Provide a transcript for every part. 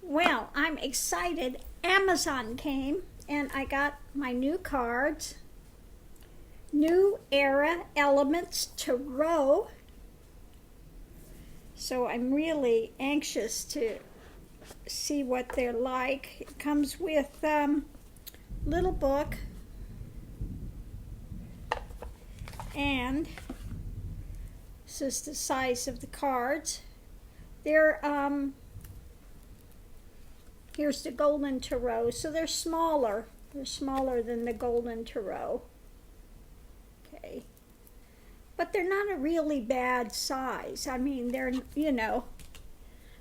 Well, I'm excited. Amazon came and I got my new cards. New Era Elements Tarot. So I'm really anxious to see what they're like. It comes with little book and this is the size of the cards. They're here's the Golden Tarot, so they're smaller. They're smaller than the Golden Tarot. Okay. But they're not a really bad size. I mean, they're,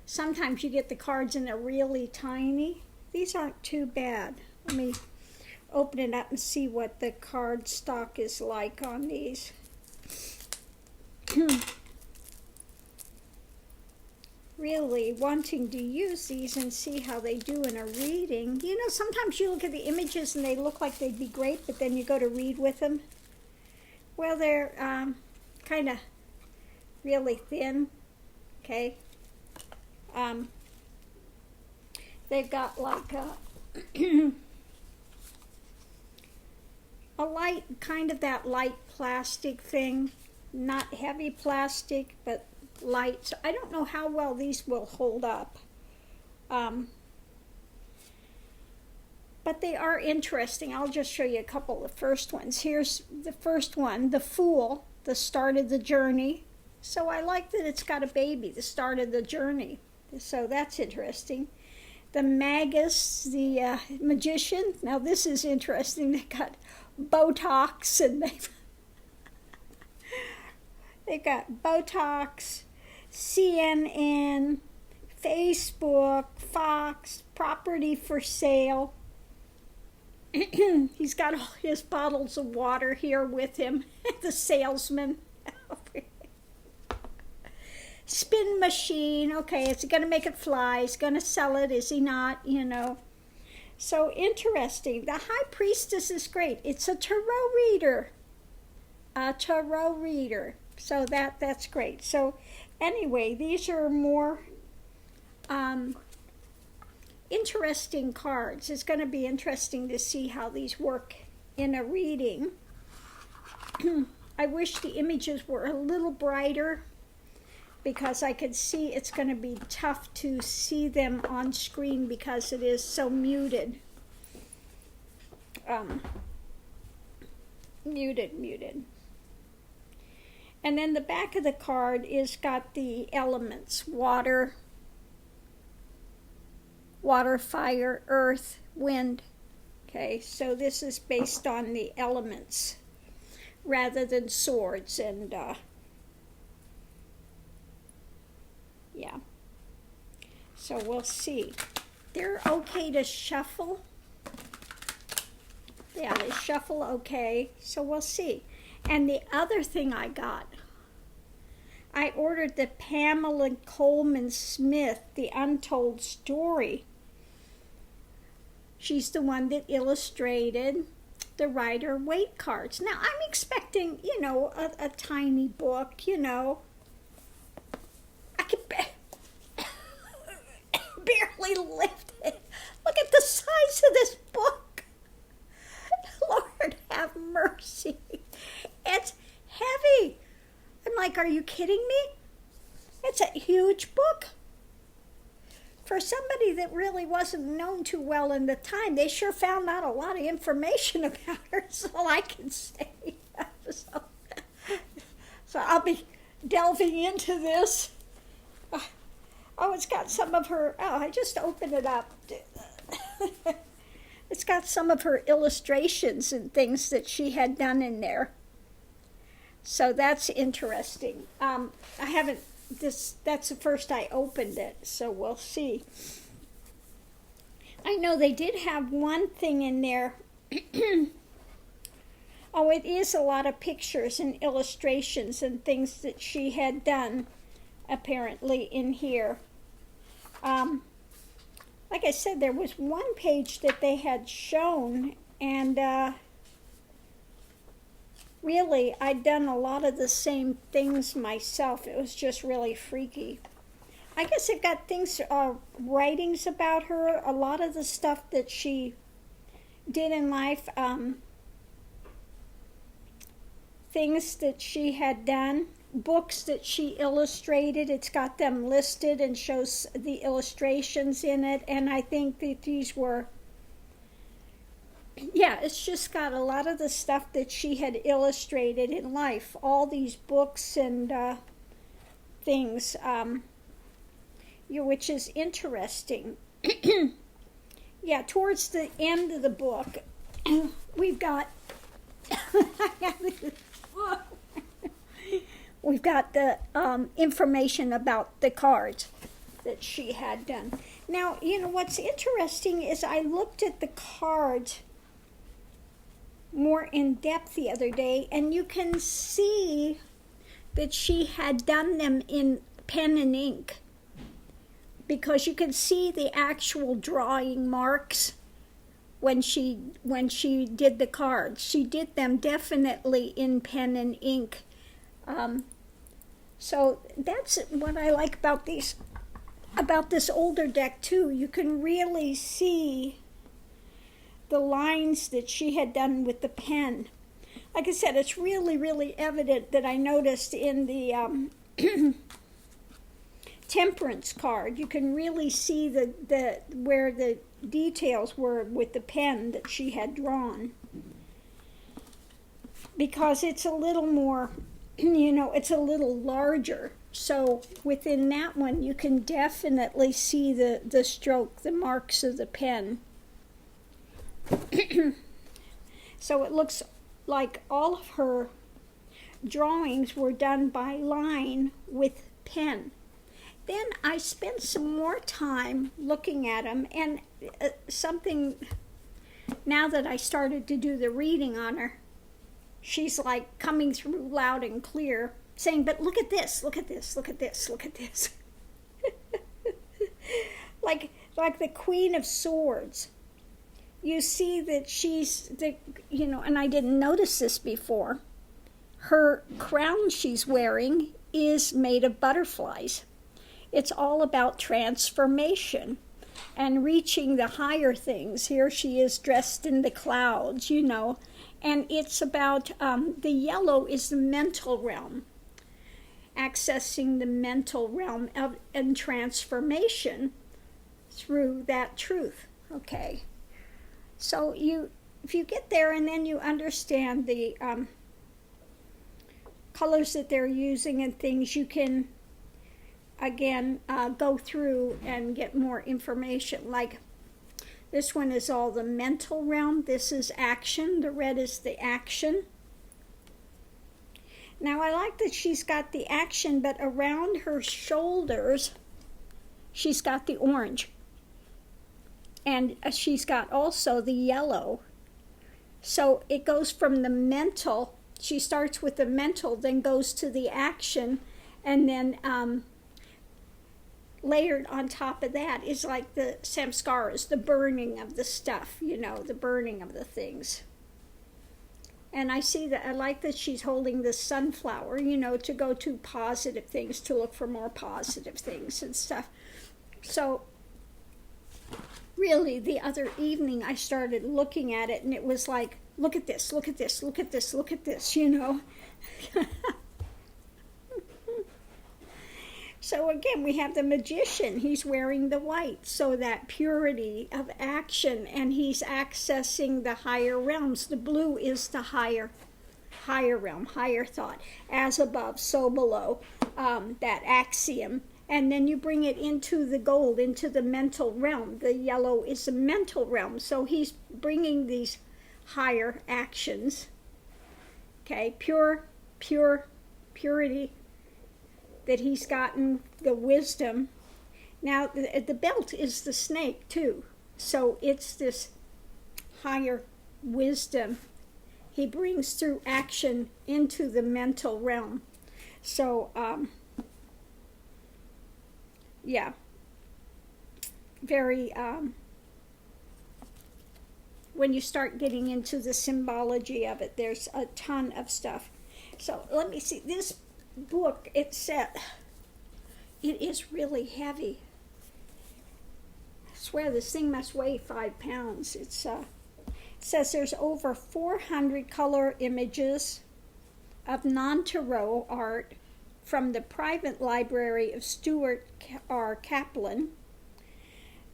sometimes you get the cards and they're really tiny. These aren't too bad. Let me open it up and see what the card stock is like on these. Really wanting to use these and see how they do in a reading. Sometimes you look at the images and they look like they'd be great, but then you go to read with them. Well, they're kind of really thin, okay? They've got like a light, kind of that light plastic thing, not heavy plastic, but light. So I don't know how well these will hold up. But they are interesting. I'll just show you a couple of the first ones. Here's the first one, the Fool, the start of the journey. So I like that it's got a baby, the start of the journey. So that's interesting. The Magus, the magician. Now this is interesting. They got Botox and they've got Botox, CNN, Facebook, Fox, property for sale. He's got all his bottles of water here with him, the salesman. Spin machine, okay, is he going to make it fly? Is he going to sell it? Is he not? So interesting. The High Priestess is great. It's a tarot reader. A tarot reader. So that's great. So anyway, these are more interesting cards. It's going to be interesting to see how these work in a reading. I wish the images were a little brighter because I could see it's going to be tough to see them on screen because it is so muted. Muted. And then the back of the card is got the elements: water, fire, earth, wind. Okay, so this is based on the elements rather than swords and yeah. So we'll see. They're okay to shuffle. Yeah, they shuffle okay. So we'll see. And the other thing I ordered the Pamela Coleman Smith, The Untold Story. She's the one that illustrated the Rider-Waite cards. Now, I'm expecting, a tiny book, I can barely lift it. Look at the size of this book. Lord have mercy. It's heavy. I'm like, are you kidding me? It's a huge book. For somebody that really wasn't known too well in the time, they sure found out a lot of information about her, is all I can say. So I'll be delving into this. Oh, it's got some of her, I just opened it up. It's got some of her illustrations and things that she had done in there. So that's interesting. That's the first I opened it, so we'll see. I know they did have one thing in there. Oh, it is a lot of pictures and illustrations and things that she had done, apparently, in here. Like I said, there was one page that they had shown, and really, I'd done a lot of the same things myself. It was just really freaky. I guess they've got things, writings about her, a lot of the stuff that she did in life, things that she had done, books that she illustrated. It's got them listed and shows the illustrations in it. And I think that these were, yeah, it's just got a lot of the stuff that she had illustrated in life. All these books and things, which is interesting. Yeah, towards the end of the book, we've got we've got the information about the cards that she had done. Now, what's interesting is I looked at the cards more in depth the other day, and you can see that she had done them in pen and ink, because you can see the actual drawing marks when she did the cards. She did them definitely in pen and ink. So that's what I like about this older deck too. You can really see the lines that she had done with the pen. Like I said, it's really, really evident that I noticed in the Temperance card. You can really see the where the details were with the pen that she had drawn, because it's a little more, it's a little larger. So within that one, you can definitely see the stroke, the marks of the pen. So it looks like all of her drawings were done by line with pen. Then I spent some more time looking at them, and something, now that I started to do the reading on her, she's like coming through loud and clear, saying, but look at this, look at this, look at this, look at this. like the Queen of Swords. You see that she's, and I didn't notice this before, her crown she's wearing is made of butterflies. It's all about transformation and reaching the higher things. Here she is dressed in the clouds, and it's about, the yellow is the mental realm, accessing the mental realm and transformation through that truth, okay? So if you get there and then you understand the colors that they're using and things, you can again go through and get more information. Like this one is all the mental realm. This is action. The red is the action. Now I like that she's got the action, but around her shoulders she's got the orange, and she's got also the yellow. So it goes from the mental, she starts with the mental, then goes to the action, and then layered on top of that is like the samskaras, the burning of the stuff, the burning of the things. And I see that, I like that she's holding the sunflower, to go to positive things, to look for more positive things and stuff. So really the other evening I started looking at it, and it was like, look at this, look at this, look at this, look at this, So again, we have the magician. He's wearing the white, so that purity of action, and he's accessing the higher realms. The blue is the higher realm, higher thought. As above, so below, that axiom. And then you bring it into the gold, into the mental realm. The yellow is the mental realm. So he's bringing these higher actions. Okay, purity, that he's gotten the wisdom. Now, the belt is the snake, too. So it's this higher wisdom he brings through action into the mental realm. So, yeah, very, when you start getting into the symbology of it, there's a ton of stuff. So let me see, this book, it said, it is really heavy. I swear this thing must weigh 5 pounds. It says there's over 400 color images of non-tarot art from the private library of Stuart R. Kaplan.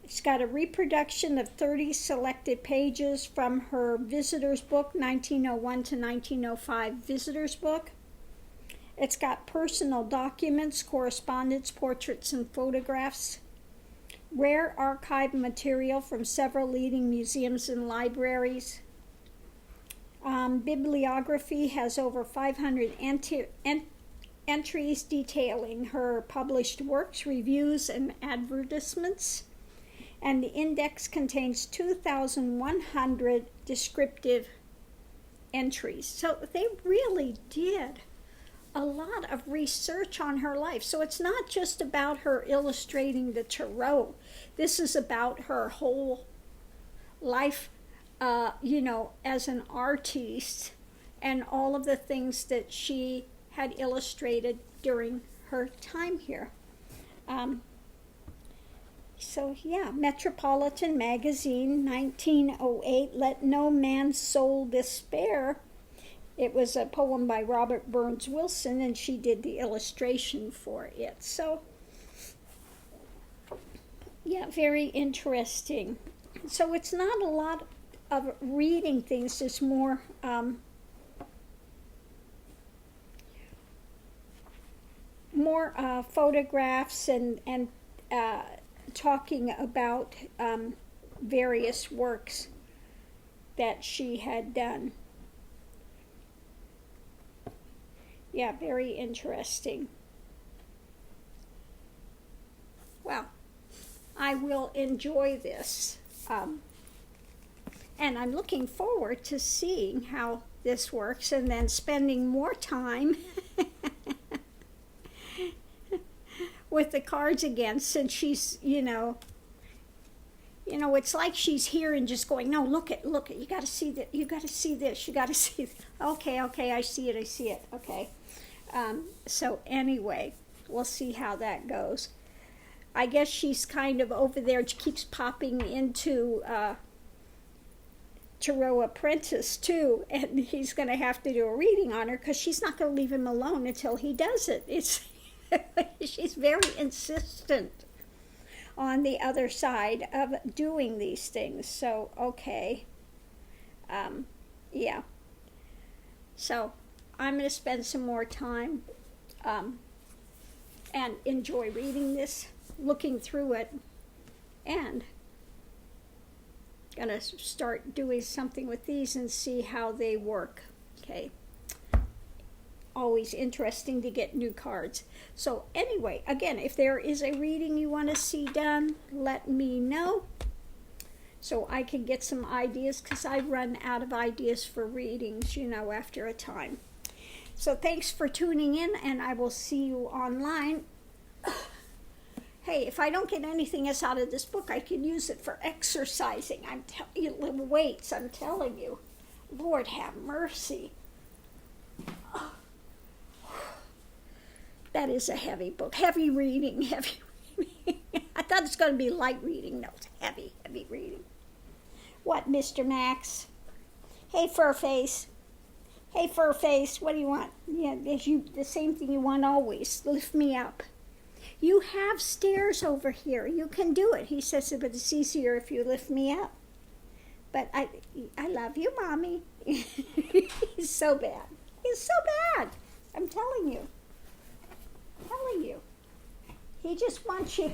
It's got a reproduction of 30 selected pages from her visitor's book, 1901 to 1905 visitor's book. It's got personal documents, correspondence, portraits, and photographs. Rare archive material from several leading museums and libraries. Bibliography has over 500 entries detailing her published works, reviews, and advertisements. And the index contains 2,100 descriptive entries. So they really did a lot of research on her life. So it's not just about her illustrating the tarot. This is about her whole life, as an artist, and all of the things that she had illustrated during her time here. Metropolitan Magazine, 1908, Let No Man's Soul Despair. It was a poem by Robert Burns Wilson, and she did the illustration for it. So, yeah, very interesting. So it's not a lot of reading things, it's more photographs and talking about various works that she had done. Yeah, very interesting. Well, I will enjoy this. And I'm looking forward to seeing how this works and then spending more time with the cards again, since she's, it's like she's here and just going, no, look it, you got to see that, you got to see this, you got to see this. Okay, I see it, okay. So anyway, we'll see how that goes. I guess she's kind of over there, she keeps popping into Tarot Apprentice too, and he's going to have to do a reading on her because she's not going to leave him alone until he does it. She's very insistent on the other side of doing these things. So, okay. Yeah. So, I'm going to spend some more time and enjoy reading this, looking through it, and going to start doing something with these and see how they work. Okay. Always interesting to get new cards. So anyway, again, if there is a reading you want to see done, let me know so I can get some ideas, because I run out of ideas for readings, after a time. So thanks for tuning in, and I will see you online. Hey, if I don't get anything else out of this book, I can use it for exercising. I'm telling you, little weights, I'm telling you. Lord have mercy. That is a heavy book. Heavy reading. I thought it was going to be light reading. No, it's heavy reading. What, Mr. Max? Hey, Furface. What do you want? Yeah, the same thing you want always. Lift me up. You have stairs over here. You can do it. He says, but it's easier if you lift me up. But I love you, Mommy. He's so bad. I'm telling you. He just wants you.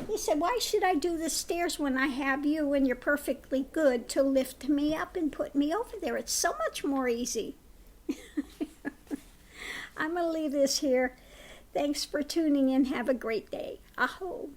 He said, why should I do the stairs when I have you and you're perfectly good to lift me up and put me over there? It's so much more easy. I'm going to leave this here. Thanks for tuning in. Have a great day. Aho.